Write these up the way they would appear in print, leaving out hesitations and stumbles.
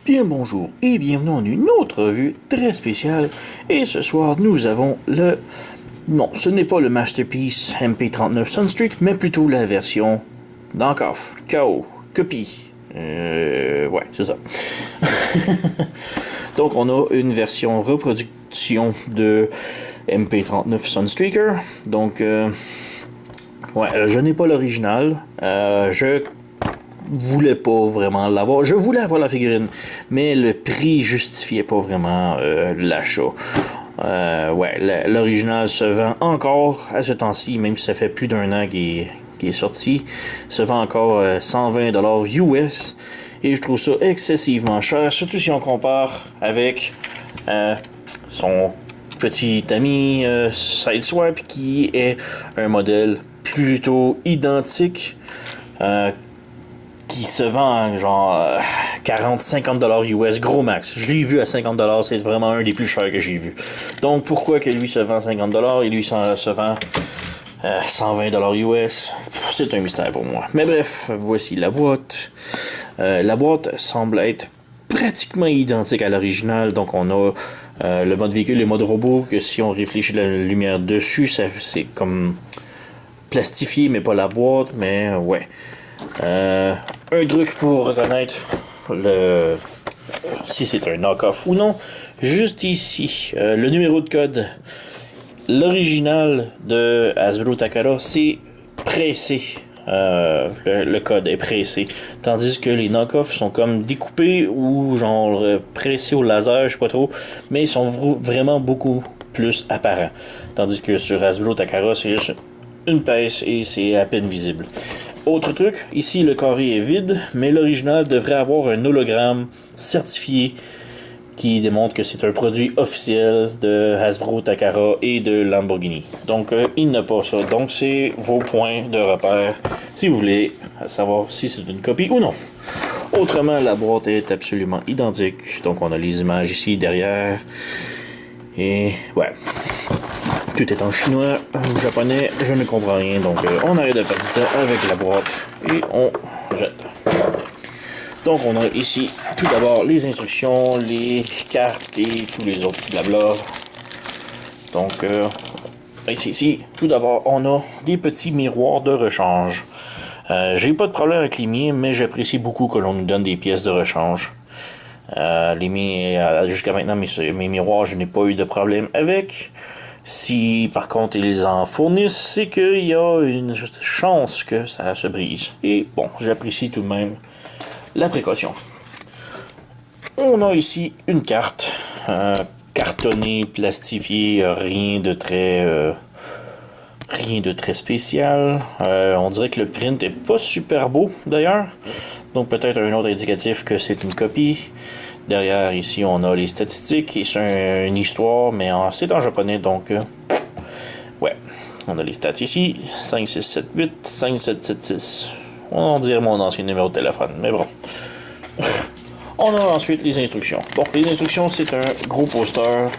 Bien bonjour et bienvenue en une autre revue très spéciale. Et ce soir, nous avons le... Non, ce n'est pas le Masterpiece MP39 Sunstreak, mais plutôt la version Knockoff, KO, copie. Ouais, c'est ça. Donc, on a une version reproduction de MP39 Sunstreaker. Donc, je n'ai pas l'original. Je voulais pas vraiment l'avoir. Je voulais avoir la figurine, mais le prix justifiait pas vraiment l'achat. L'original se vend encore à ce temps-ci, même si ça fait plus d'un an qu'il est sorti. Se vend encore 120$ US. Et je trouve ça excessivement cher, surtout si on compare avec son petit ami Sideswipe, qui est un modèle plutôt identique, qui se vend genre 40-50$ US gros max. Je l'ai vu à 50$, c'est vraiment un des plus chers que j'ai vu. Donc pourquoi que lui se vend 50$ et lui se vend 120$ US? C'est un mystère pour moi. Mais bref, voici la boîte. La boîte semble être pratiquement identique à l'original. Donc on a le mode véhicule et le mode robot, que si on réfléchit la lumière dessus, c'est comme plastifié, mais pas la boîte. Mais ouais. Un truc pour reconnaître si c'est un knock-off ou non, juste ici, le numéro de code. L'original de Hasbro Takara, c'est pressé. Le code est pressé. Tandis que les knock-offs sont comme découpés ou genre pressés au laser, je sais pas trop. Mais ils sont vraiment beaucoup plus apparents. Tandis que sur Hasbro Takara, c'est juste une pièce et c'est à peine visible. Autre truc, ici le carré est vide, mais l'original devrait avoir un hologramme certifié qui démontre que c'est un produit officiel de Hasbro, Takara et de Lamborghini. Donc il n'a pas ça. Donc c'est vos points de repère si vous voulez savoir si c'est une copie ou non. Autrement, la boîte est absolument identique. Donc on a les images ici derrière. Et ouais. Tout est en chinois, en japonais, je ne comprends rien. Donc on arrête de perdre du temps avec la boîte et on jette. Donc on a ici tout d'abord les instructions, les cartes et tous les autres blabla. Donc ici, tout d'abord on a des petits miroirs de rechange. J'ai pas de problème avec les miens, mais j'apprécie beaucoup que l'on nous donne des pièces de rechange. Les miens, jusqu'à maintenant mes miroirs, je n'ai pas eu de problème avec. Si par contre ils en fournissent, c'est qu'il y a une chance que ça se brise. Et bon, j'apprécie tout de même la précaution. On a ici une carte cartonnée, plastifiée, rien de très spécial. On dirait que le print est pas super beau d'ailleurs. Donc peut-être un autre indicatif que c'est une copie. Derrière ici on a les statistiques et c'est une histoire, mais c'est en japonais, donc ouais. On a les stats ici, 5678, 5776. On dirait mon ancien numéro de téléphone, mais bon. On a ensuite les instructions. Bon, les instructions, c'est un gros poster.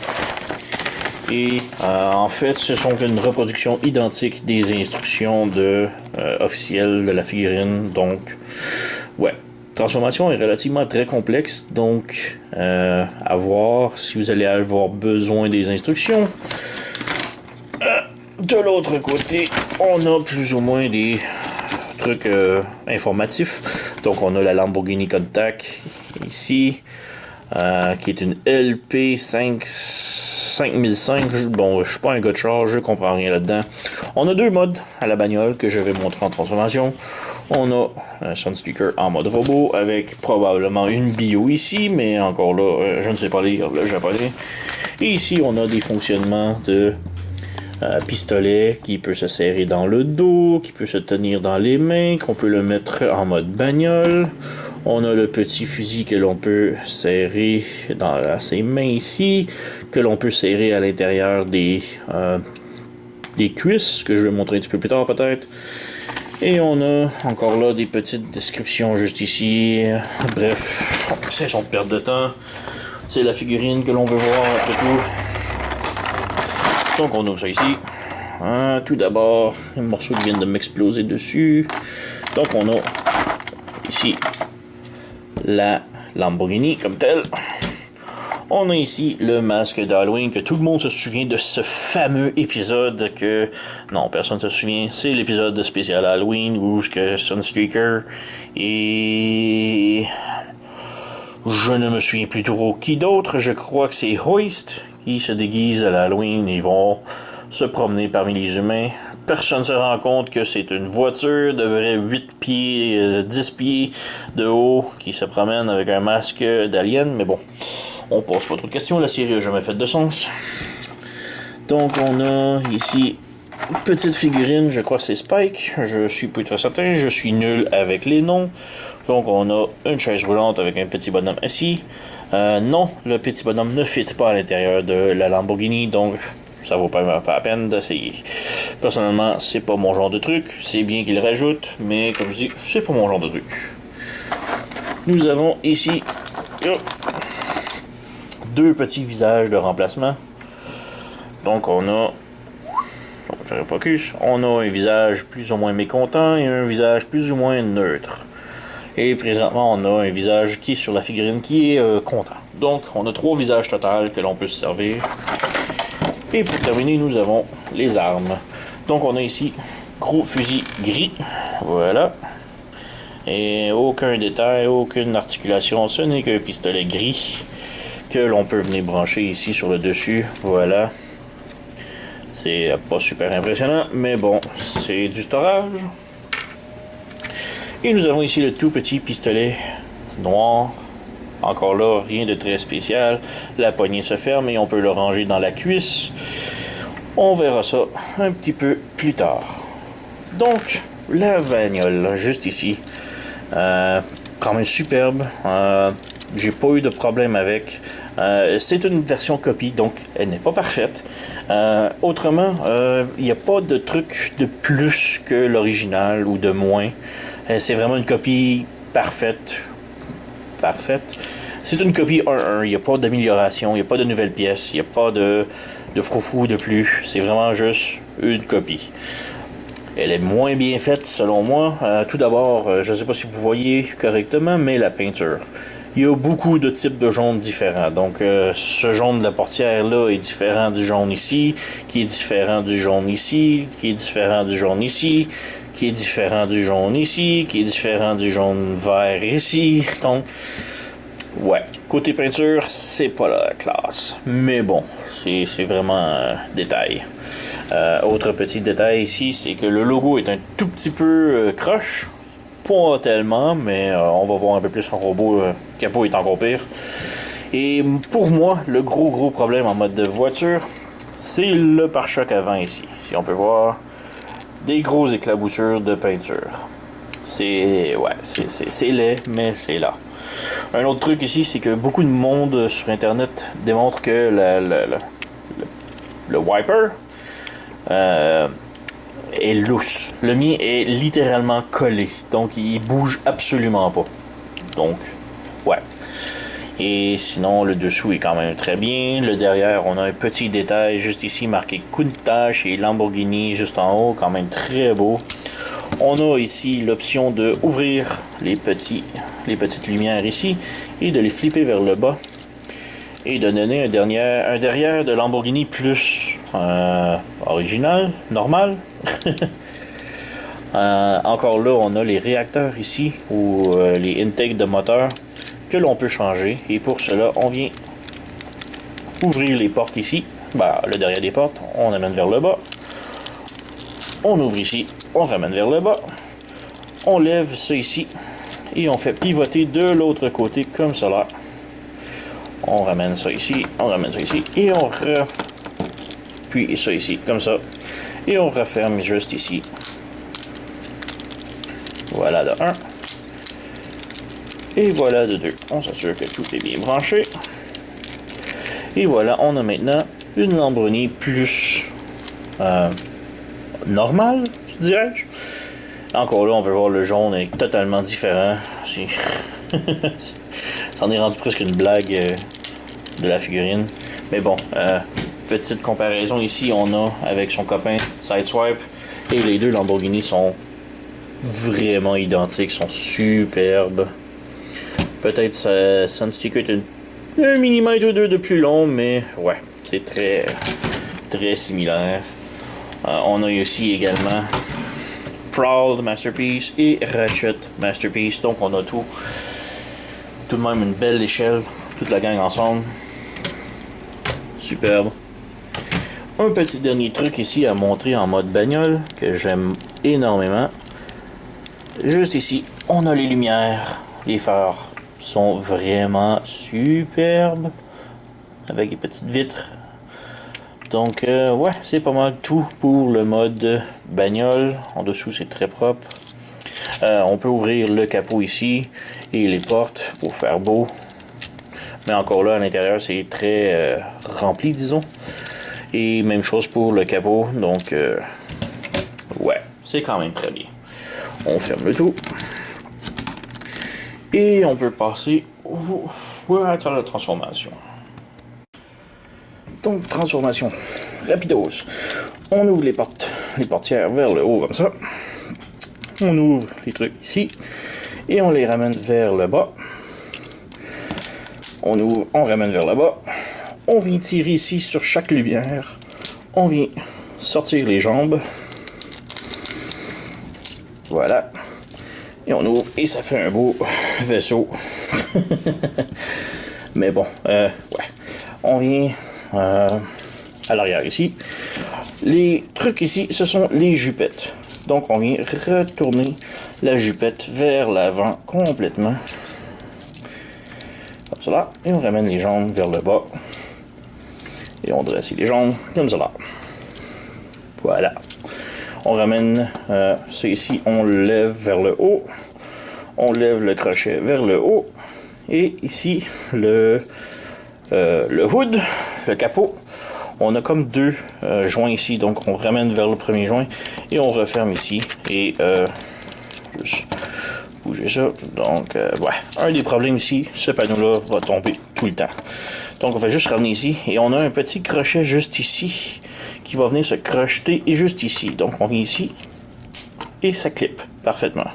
Et en fait, ce sont une reproduction identique des instructions officielles de la figurine. Donc, ouais. La transformation est relativement très complexe. Donc, à voir si vous allez avoir besoin des instructions. De l'autre côté, on a plus ou moins des trucs informatifs. Donc on a la Lamborghini Countach ici, qui est une LP 5005. Bon, je suis pas un gars de char, je comprends rien là-dedans. On a deux modes à la bagnole que je vais montrer en transformation. On a un Sunstreaker en mode robot avec probablement une bio ici, mais encore là, je ne sais pas lire le japonais. Et ici, on a des fonctionnements de pistolet qui peut se serrer dans le dos, qui peut se tenir dans les mains, qu'on peut le mettre en mode bagnole. On a le petit fusil que l'on peut serrer dans ses mains ici, que l'on peut serrer à l'intérieur des cuisses, que je vais montrer un petit peu plus tard peut-être. Et on a encore là des petites descriptions juste ici. Bref, c'est son perte de temps. C'est la figurine que l'on veut voir après tout. Donc on ouvre ça ici. Tout d'abord, un morceau qui vient de m'exploser dessus. Donc on a ici la Lamborghini comme tel. On a ici le masque d'Halloween, que tout le monde se souvient de ce fameux épisode que... Non, personne ne se souvient. C'est l'épisode spécial Halloween où que Sunstreaker et... Je ne me souviens plus trop qui d'autre. Je crois que c'est Hoist qui se déguise à l'Halloween. Ils vont se promener parmi les humains. Personne ne se rend compte que c'est une voiture de vrai 8 pieds, 10 pieds de haut qui se promène avec un masque d'alien. Mais bon, on pose pas trop de questions. La série n'a jamais fait de sens. Donc on a ici une petite figurine. Je crois que c'est Spike. Je suis plus très certain. Je suis nul avec les noms. Donc on a une chaise roulante avec un petit bonhomme assis. Non, le petit bonhomme ne fit pas à l'intérieur de la Lamborghini, donc ça vaut pas la peine d'essayer. Personnellement, c'est pas mon genre de truc. C'est bien qu'il rajoute, mais comme je dis, c'est pas mon genre de truc. Nous avons ici deux petits visages de remplacement. Donc on a... On va faire un focus. On a un visage plus ou moins mécontent et un visage plus ou moins neutre. Et présentement, on a un visage qui est sur la figurine qui est content. Donc, on a trois visages total que l'on peut se servir. Et pour terminer, nous avons les armes. Donc, on a ici gros fusil gris. Voilà. Et aucun détail, aucune articulation. Ce n'est qu'un pistolet gris que l'on peut venir brancher ici sur le dessus. Voilà. C'est pas super impressionnant, mais bon, c'est du storage. Et nous avons ici le tout petit pistolet noir. Encore là, rien de très spécial. La poignée se ferme et on peut le ranger dans la cuisse. On verra ça un petit peu plus tard. Donc, la bagnole, juste ici. Quand même superbe. J'ai pas eu de problème avec. C'est une version copie, donc elle n'est pas parfaite. Autrement, il n'y a pas de truc de plus que l'original ou de moins. C'est vraiment une copie parfaite. C'est une copie 1-1. Il n'y a pas d'amélioration, il n'y a pas de nouvelles pièces, il n'y a pas de froufou de plus. C'est vraiment juste une copie. Elle est moins bien faite selon moi. Tout d'abord, je ne sais pas si vous voyez correctement, mais la peinture. Il y a beaucoup de types de jaune différents. Donc, ce jaune de la portière là est différent du jaune ici, qui est différent du jaune ici, qui est différent du jaune ici, qui est différent du jaune ici, qui est différent du jaune vert ici. Donc, ouais, côté peinture, c'est pas la classe. Mais bon, c'est vraiment un détail. Autre petit détail ici, c'est que le logo est un tout petit peu croche. Pas tellement, mais on va voir un peu plus en robot. Capot est encore pire. Et pour moi, le gros problème en mode de voiture, c'est le pare-choc avant ici. Si on peut voir, des gros éclaboussures de peinture. C'est laid, mais c'est là. Un autre truc ici, c'est que beaucoup de monde sur Internet démontre que le wiper est lousse. Le mien est littéralement collé, donc il bouge absolument pas. Donc, ouais. Et sinon, le dessous est quand même très bien. Le derrière, on a un petit détail juste ici marqué Countach et Lamborghini juste en haut, quand même très beau. On a ici l'option de ouvrir les petites lumières ici et de les flipper vers le bas et de donner un derrière de Lamborghini plus original, normal. Encore là, on a les réacteurs ici ou les intakes de moteur que l'on peut changer, et pour cela on vient ouvrir les portes ici, le derrière des portes, on amène vers le bas, on ouvre ici, on ramène vers le bas, on lève ça ici et on fait pivoter de l'autre côté comme cela. On ramène ça ici, et on puis ça ici comme ça, et on referme juste ici. Voilà de 1. Et voilà de 2. On s'assure que tout est bien branché. Et voilà, on a maintenant une Lamborghini plus normale, dirais-je. Encore là, on peut voir le jaune est totalement différent. Ça en est rendu presque une blague de la figurine. Mais bon, petite comparaison ici, on a avec son copain Sideswipe. Et les deux Lamborghini sont vraiment identiques, sont superbes. Peut-être Sunsticker est un millimètre ou deux de plus long, mais ouais, c'est très similaire. On a aussi également Prowl Masterpiece et Ratchet Masterpiece. Donc on a tout de même une belle échelle, toute la gang ensemble. Superbe. Un petit dernier truc ici à montrer en mode bagnole que j'aime énormément. Juste ici, on a les lumières. Les phares sont vraiment superbes avec des petites vitres. Donc ouais, c'est pas mal tout pour le mode bagnole. En dessous, c'est très propre. On peut ouvrir le capot ici et les portes pour faire beau. Mais encore là, à l'intérieur, c'est très rempli, disons. Et même chose pour le capot. Donc ouais, c'est quand même très bien. On ferme le tout. Et on peut passer à la transformation. Donc, transformation rapidos. On ouvre les portières vers le haut comme ça. On ouvre les trucs ici. Et on les ramène vers le bas. On ouvre, on ramène vers le bas. On vient tirer ici sur chaque lumière. On vient sortir les jambes. Voilà. Et on ouvre et ça fait un beau vaisseau. Mais bon, ouais. On vient à l'arrière ici. Les trucs ici, ce sont les jupettes. Donc on vient retourner la jupette vers l'avant complètement. Comme cela. Et on ramène les jambes vers le bas. Et on dresse les jambes comme cela. Voilà. On ramène ça ici, on le lève vers le haut. On lève le crochet vers le haut. Et ici, le hood, le capot, on a comme deux joints ici. Donc on ramène vers le premier joint et on referme ici. Et juste bouger ça. Donc ouais, un des problèmes ici, ce panneau-là va tomber tout le temps. Donc on va juste ramener ici. Et on a un petit crochet juste ici qui va venir se crocheter et juste ici. Donc on vient ici et ça clip parfaitement.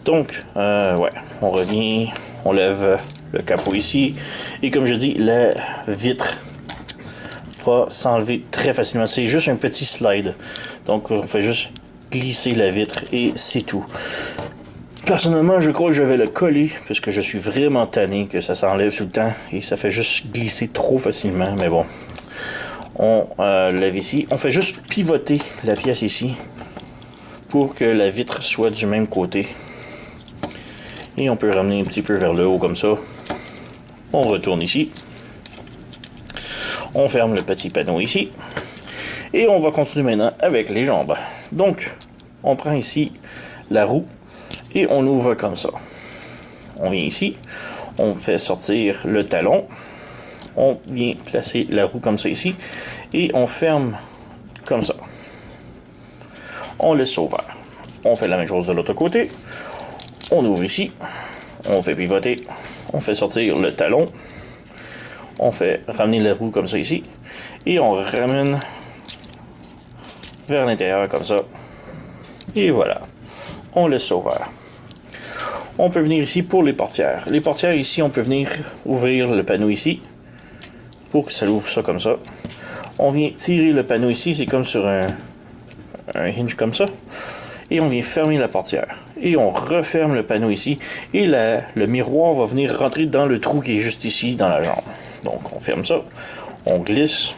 Donc ouais, on revient, on lève le capot ici et comme je dis, la vitre va s'enlever très facilement. C'est juste un petit slide. Donc on fait juste glisser la vitre et c'est tout. Personnellement, je crois que je vais le coller parce que je suis vraiment tanné que ça s'enlève tout le temps et ça fait juste glisser trop facilement. Mais bon. On lève ici. On fait juste pivoter la pièce ici pour que la vitre soit du même côté. Et on peut ramener un petit peu vers le haut comme ça. On retourne ici. On ferme le petit panneau ici. Et on va continuer maintenant avec les jambes. Donc, on prend ici la roue et on ouvre comme ça. On vient ici. On fait sortir le talon. On vient placer la roue comme ça ici et on ferme comme ça. On laisse ça ouvert. On fait la même chose de l'autre côté. On ouvre ici. On fait pivoter. On fait sortir le talon. On fait ramener la roue comme ça ici. Et on ramène vers l'intérieur comme ça. Et voilà. On laisse ça ouvert. On peut venir ici pour les portières. Les portières ici, on peut venir ouvrir le panneau ici. Pour que ça ouvre ça comme ça. On vient tirer le panneau ici, c'est comme sur un hinge comme ça. Et on vient fermer la portière. Et on referme le panneau ici. Et le miroir va venir rentrer dans le trou qui est juste ici, dans la jambe. Donc on ferme ça. On glisse.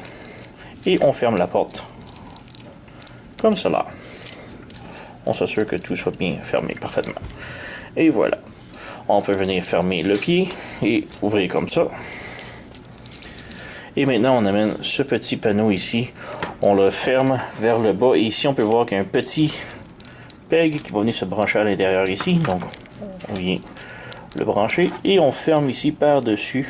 Et on ferme la porte. Comme cela. On s'assure que tout soit bien fermé parfaitement. Et voilà. On peut venir fermer le pied et ouvrir comme ça. Et maintenant, on amène ce petit panneau ici. On le ferme vers le bas. Et ici, on peut voir qu'il y a un petit peg qui va venir se brancher à l'intérieur ici. Donc, on vient le brancher. Et on ferme ici par-dessus.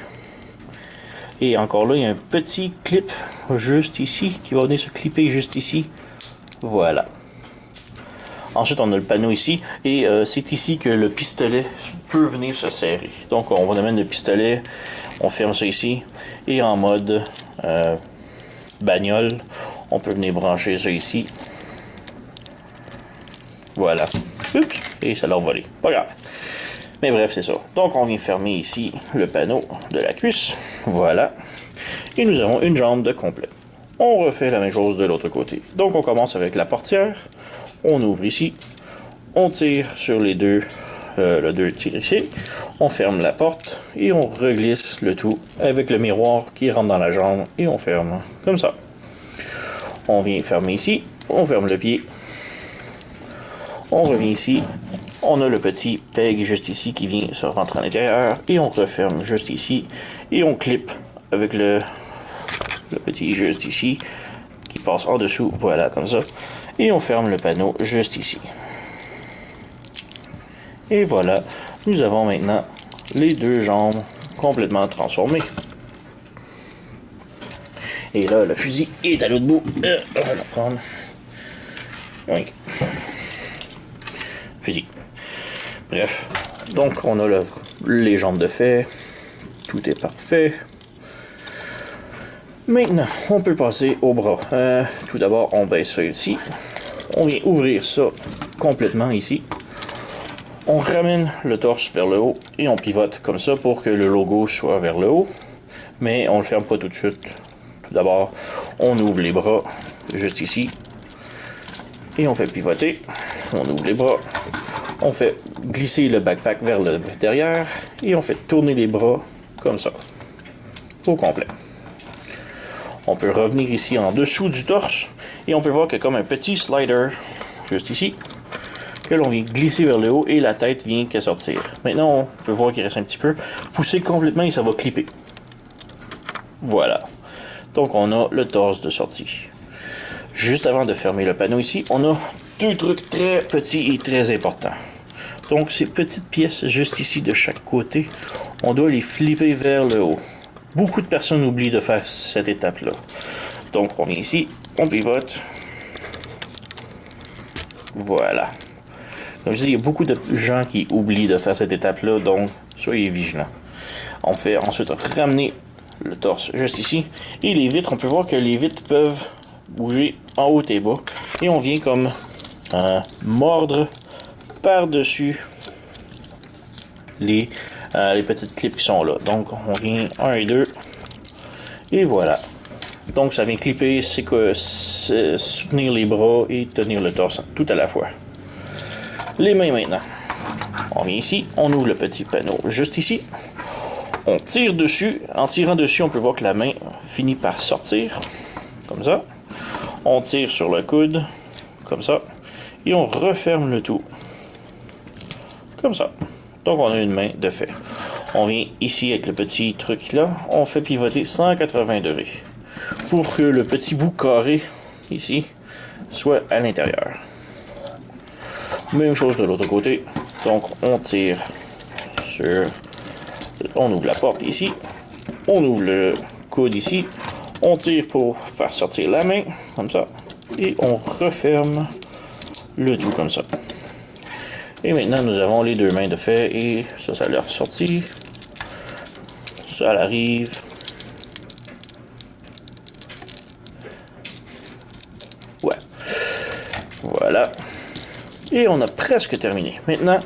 Et encore là, il y a un petit clip juste ici qui va venir se clipper juste ici. Voilà. Ensuite, on a le panneau ici. Et c'est ici que le pistolet peut venir se serrer. Donc, on va amène le pistolet. On ferme ça ici. Et en mode bagnole, on peut venir brancher ça ici. Voilà. Oups. Et ça l'a envolé. Pas grave. Mais bref, c'est ça. Donc on vient fermer ici le panneau de la cuisse. Voilà. Et nous avons une jambe de complet. On refait la même chose de l'autre côté. Donc on commence avec la portière. On ouvre ici. On tire sur les deux, le deux tirs ici. On ferme la porte et on reglisse le tout avec le miroir qui rentre dans la jambe et on ferme comme ça. On vient fermer ici. On ferme le pied. On revient ici. On a le petit peg juste ici qui vient se rentrer à l'intérieur et on referme juste ici et on clip avec le petit juste ici qui passe en dessous, voilà comme ça, et on ferme le panneau juste ici. Et voilà, nous avons maintenant les deux jambes complètement transformées. Et là, le fusil est à l'autre bout. On va le prendre. Oui. Fusil. Bref, donc on a les jambes de fait. Tout est parfait. Maintenant, on peut passer au bras. Tout d'abord, on baisse ça ici. On vient ouvrir ça complètement ici. On ramène le torse vers le haut et on pivote comme ça pour que le logo soit vers le haut. Mais on ne le ferme pas tout de suite. Tout d'abord, on ouvre les bras juste ici. Et on fait pivoter. On ouvre les bras. On fait glisser le backpack vers le derrière. Et on fait tourner les bras comme ça. Au complet. On peut revenir ici en dessous du torse. Et on peut voir qu'il y a comme un petit slider juste ici. Que l'on vient glisser vers le haut et la tête vient qu'à sortir. Maintenant, on peut voir qu'il reste un petit peu. Pousser complètement et ça va clipper. Voilà. Donc on a le torse de sortie. Juste avant de fermer le panneau ici, on a deux trucs très petits et très importants. Donc ces petites pièces juste ici de chaque côté, on doit les flipper vers le haut. Beaucoup de personnes oublient de faire cette étape-là. Donc on vient ici, on pivote. Voilà. Donc je dis, il y a beaucoup de gens qui oublient de faire cette étape-là, donc soyez vigilants. On fait ensuite ramener le torse juste ici. Et les vitres, on peut voir que les vitres peuvent bouger en haut et bas. Et on vient comme mordre par-dessus les petites clips qui sont là. Donc on vient 1 et 2. Et voilà. Donc ça vient clipper, c'est que soutenir les bras et tenir le torse tout à la fois. Les mains maintenant. On vient ici, on ouvre le petit panneau juste ici. On tire dessus. En tirant dessus, on peut voir que la main finit par sortir. Comme ça. On tire sur le coude. Comme ça. Et on referme le tout. Comme ça. Donc on a une main de fait. On vient ici avec le petit truc là. On fait pivoter 180 degrés. Pour que le petit bout carré ici soit à l'intérieur. Même chose de l'autre côté. Donc on tire sur... On ouvre la porte ici. On ouvre le coude ici. On tire pour faire sortir la main. Comme ça. Et on referme le tout comme ça. Et maintenant nous avons les deux mains de fait. Et ça leur sorti. Ça arrive. Ouais. Voilà. Et on a presque terminé. Maintenant,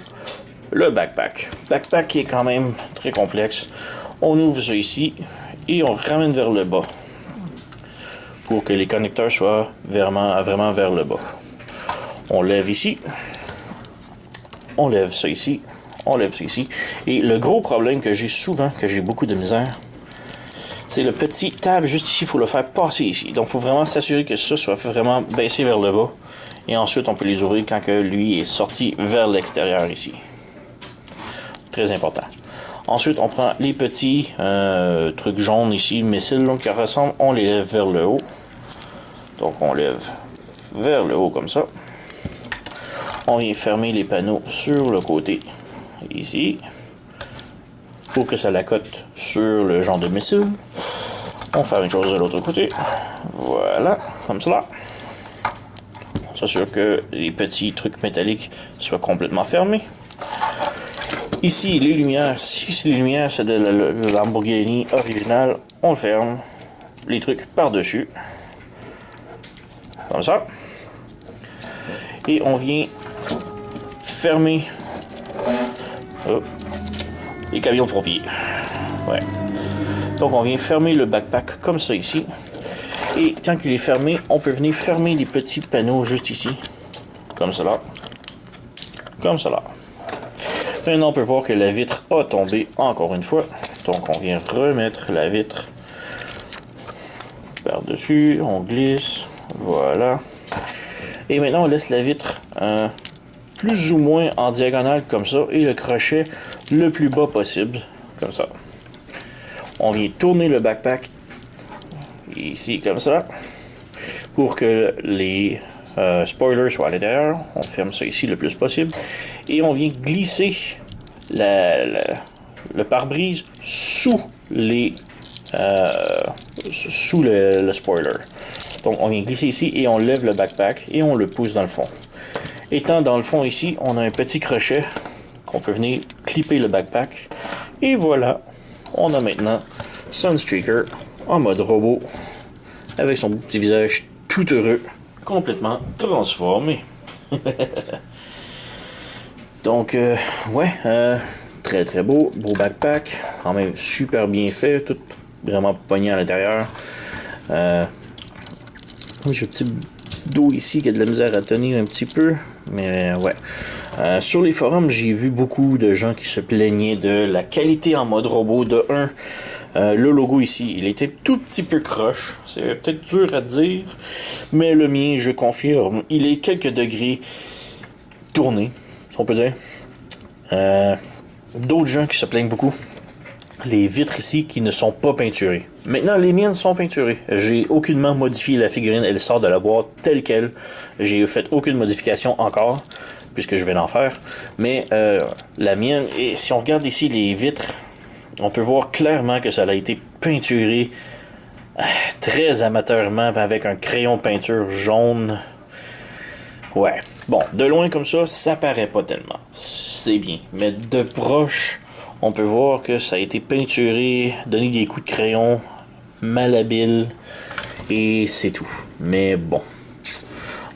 le backpack. Backpack qui est quand même très complexe. On ouvre ça ici et on ramène vers le bas. Pour que les connecteurs soient vraiment vers le bas. On lève ici. On lève ça ici. On lève ça ici. Et le gros problème que j'ai souvent, que j'ai beaucoup de misère, c'est le petit tab juste ici. Il faut le faire passer ici. Donc il faut vraiment s'assurer que ça soit vraiment baissé vers le bas. Et ensuite, on peut les ouvrir quand que lui est sorti vers l'extérieur ici. Très important. Ensuite, on prend les petits trucs jaunes ici, missiles qui ressemblent, on les lève vers le haut. Donc, on lève vers le haut comme ça. On vient fermer les panneaux sur le côté ici. Pour que ça l'accote sur le genre de missile. On fait une chose de l'autre côté. Voilà, comme cela. S'assure que les petits trucs métalliques soient complètement fermés. Ici, les lumières, si les lumières c'est de la Lamborghini originale, on le ferme. Les trucs par-dessus. Comme ça. Et on vient fermer. les camions de pompiers. Ouais. Donc on vient fermer le backpack comme ça ici. Et quand il est fermé, on peut venir fermer les petits panneaux juste ici. Comme cela. Comme cela. Maintenant on peut voir que la vitre a tombé encore une fois. Donc on vient remettre la vitre par-dessus. On glisse. Voilà. Et maintenant on laisse la vitre plus ou moins en diagonale comme ça. Et le crochet le plus bas possible. Comme ça. On vient tourner le backpack ici comme ça pour que les spoilers soient à l'intérieur. On ferme ça ici le plus possible et on vient glisser le pare-brise sous les sous le spoiler. Donc on vient glisser ici et on lève le backpack et on le pousse dans le fond. Étant dans le fond ici, on a un petit crochet qu'on peut venir clipper le backpack et voilà, on a maintenant Sunstreaker en mode robot avec son petit visage tout heureux, complètement transformé. Donc, ouais, très très beau backpack, quand même super bien fait, tout vraiment pogné à l'intérieur. J'ai un petit dos ici qui a de la misère à tenir un petit peu, mais ouais. Sur les forums, j'ai vu beaucoup de gens qui se plaignaient de la qualité en mode robot de 1. Le logo ici, il était tout petit peu croche. C'est peut-être dur à dire, mais le mien, je confirme, il est quelques degrés tourné, si on peut dire. D'autres gens qui se plaignent beaucoup. Les vitres ici qui ne sont pas peinturées. Maintenant, les miennes sont peinturées. J'ai aucunement modifié la figurine. Elle sort de la boîte telle quelle. J'ai fait aucune modification encore, puisque je vais en faire. Mais la mienne, et si on regarde ici les vitres, on peut voir clairement que ça a été peinturé très amateurement avec un crayon de peinture jaune. Ouais. Bon, de loin comme ça paraît pas tellement. C'est bien. Mais de proche, on peut voir que ça a été peinturé, donné des coups de crayon, malhabile, et c'est tout. Mais bon.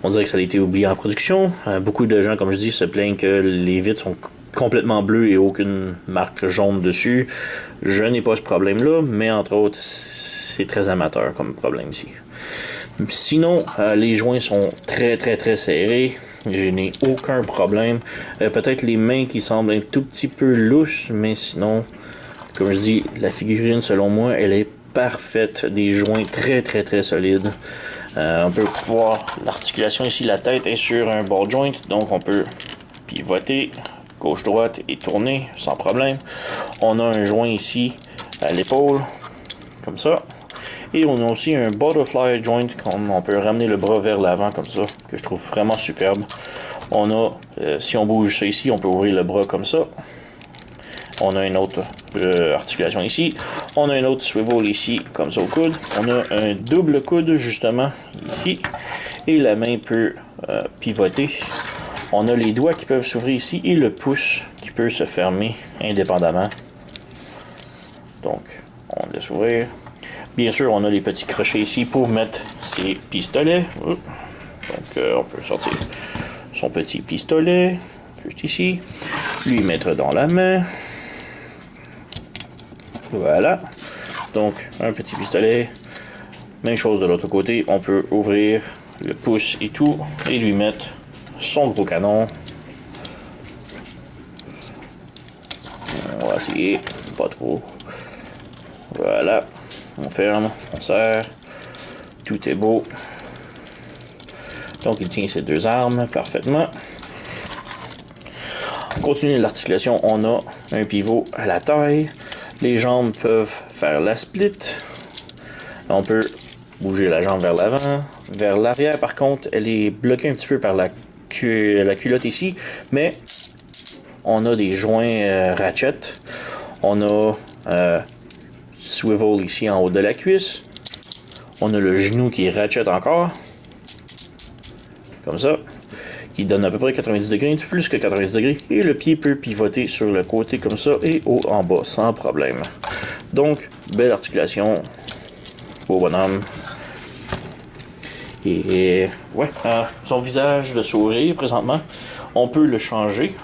On dirait que ça a été oublié en production. Beaucoup de gens, comme je dis, se plaignent que les vitres sont complètement bleu et aucune marque jaune dessus. Je n'ai pas ce problème-là, mais entre autres, c'est très amateur comme problème ici. Sinon, les joints sont très très très serrés. Je n'ai aucun problème. Peut-être les mains qui semblent un tout petit peu louches, mais sinon, comme je dis, la figurine, selon moi, elle est parfaite. Des joints très très très solides. On peut voir l'articulation ici, la tête est sur un ball joint, donc on peut pivoter gauche-droite et tourner sans problème. On a un joint ici à l'épaule, comme ça. Et on a aussi un butterfly joint, on peut ramener le bras vers l'avant comme ça, que je trouve vraiment superbe. On a, si on bouge ça ici, on peut ouvrir le bras comme ça. On a une autre articulation ici. On a une autre swivel ici, comme ça au coude. On a un double coude justement ici. Et la main peut pivoter. On a les doigts qui peuvent s'ouvrir ici et le pouce qui peut se fermer indépendamment. Donc, on laisse ouvrir. Bien sûr, on a les petits crochets ici pour mettre ses pistolets. Donc, on peut sortir son petit pistolet, juste ici. Lui mettre dans la main. Voilà. Donc, un petit pistolet. Même chose de l'autre côté. On peut ouvrir le pouce et tout et lui mettre son gros canon. On va essayer, pas trop. Voilà, on ferme, on serre, tout est beau. Donc il tient ses deux armes parfaitement. On continue l'articulation, on a un pivot à la taille. Les jambes peuvent faire la split. On peut bouger la jambe vers l'avant. Vers l'arrière, par contre, elle est bloquée un petit peu par la culotte ici, mais on a des joints ratchet. On a swivel ici en haut de la cuisse. On a le genou qui est ratchet encore, comme ça, qui donne à peu près 90 degrés, un petit peu plus que 90 degrés, et le pied peut pivoter sur le côté comme ça et haut en bas sans problème. Donc, belle articulation, beau bonhomme. Et ouais, son visage de sourire présentement, on peut le changer.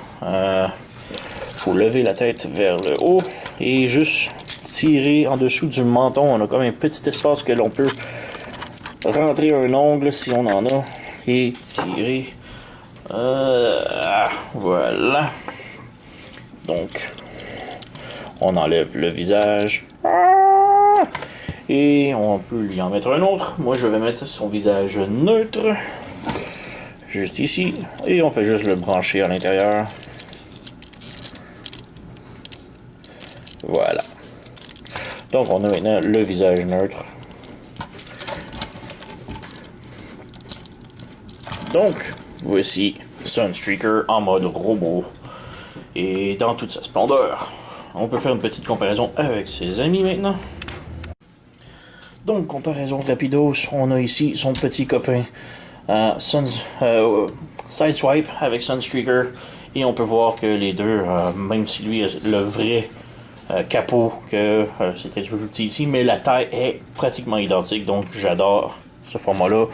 faut lever la tête vers le haut et juste tirer en dessous du menton. On a comme un petit espace que l'on peut rentrer un ongle si on en a et tirer. Voilà. Donc, on enlève le visage. Et on peut lui en mettre un autre. Moi, je vais mettre son visage neutre. Juste ici. Et on fait juste le brancher à l'intérieur. Voilà. Donc, on a maintenant le visage neutre. Donc, voici Sunstreaker en mode robot. Et dans toute sa splendeur. On peut faire une petite comparaison avec ses amis maintenant. Donc, comparaison rapidos, on a ici son petit copain Sideswipe avec Sunstreaker. Et on peut voir que les deux, même si lui a le vrai capot, que c'était un peu plus petit ici, mais la taille est pratiquement identique. Donc, j'adore ce format-là.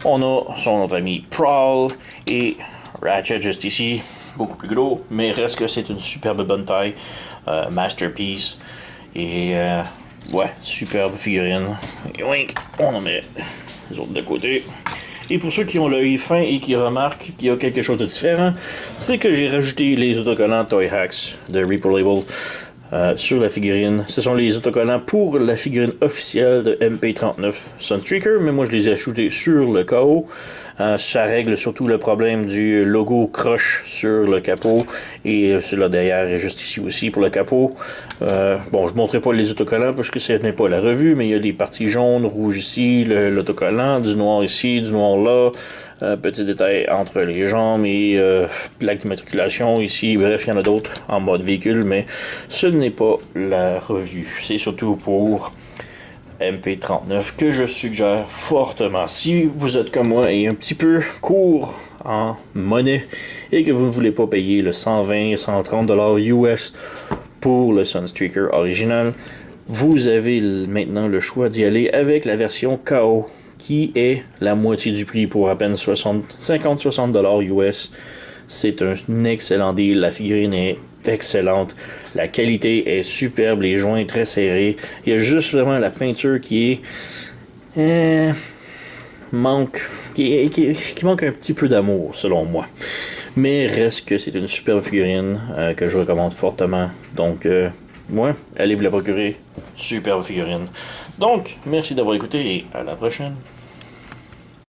On a son autre ami Prowl et Ratchet juste ici. Beaucoup plus gros, mais reste que c'est une superbe bonne taille. Masterpiece. Et ouais, superbe figurine. Et wink, on en met les autres de côté. Et pour ceux qui ont l'œil fin et qui remarquent qu'il y a quelque chose de différent, c'est que j'ai rajouté les autocollants Toy Hacks de Reaper Label sur la figurine. Ce sont les autocollants pour la figurine officielle de MP39 Sunstreaker, mais moi je les ai ajoutés sur le KO. Ça règle surtout le problème du logo croche sur le capot et celui-là derrière est juste ici aussi pour le capot. Bon, je ne montrerai pas les autocollants parce que ce n'est pas la revue, mais il y a des parties jaunes, rouges ici, l'autocollant, du noir ici, du noir là. Petit détail entre les jambes et plaque d'immatriculation ici. Bref, il y en a d'autres en mode véhicule, mais ce n'est pas la revue. C'est surtout pour MP39 que je suggère fortement. Si vous êtes comme moi et un petit peu court en monnaie et que vous ne voulez pas payer le 120-130$ US pour le Sunstreaker original, vous avez maintenant le choix d'y aller avec la version KO qui est la moitié du prix pour à peine 50-60$ US. C'est un excellent deal. La figurine est excellente. La qualité est superbe. Les joints très serrés. Il y a juste vraiment la peinture qui est... qui manque un petit peu d'amour, selon moi. Mais reste que c'est une superbe figurine que je recommande fortement. Donc, ouais, allez vous la procurer. Superbe figurine. Donc, merci d'avoir écouté et à la prochaine.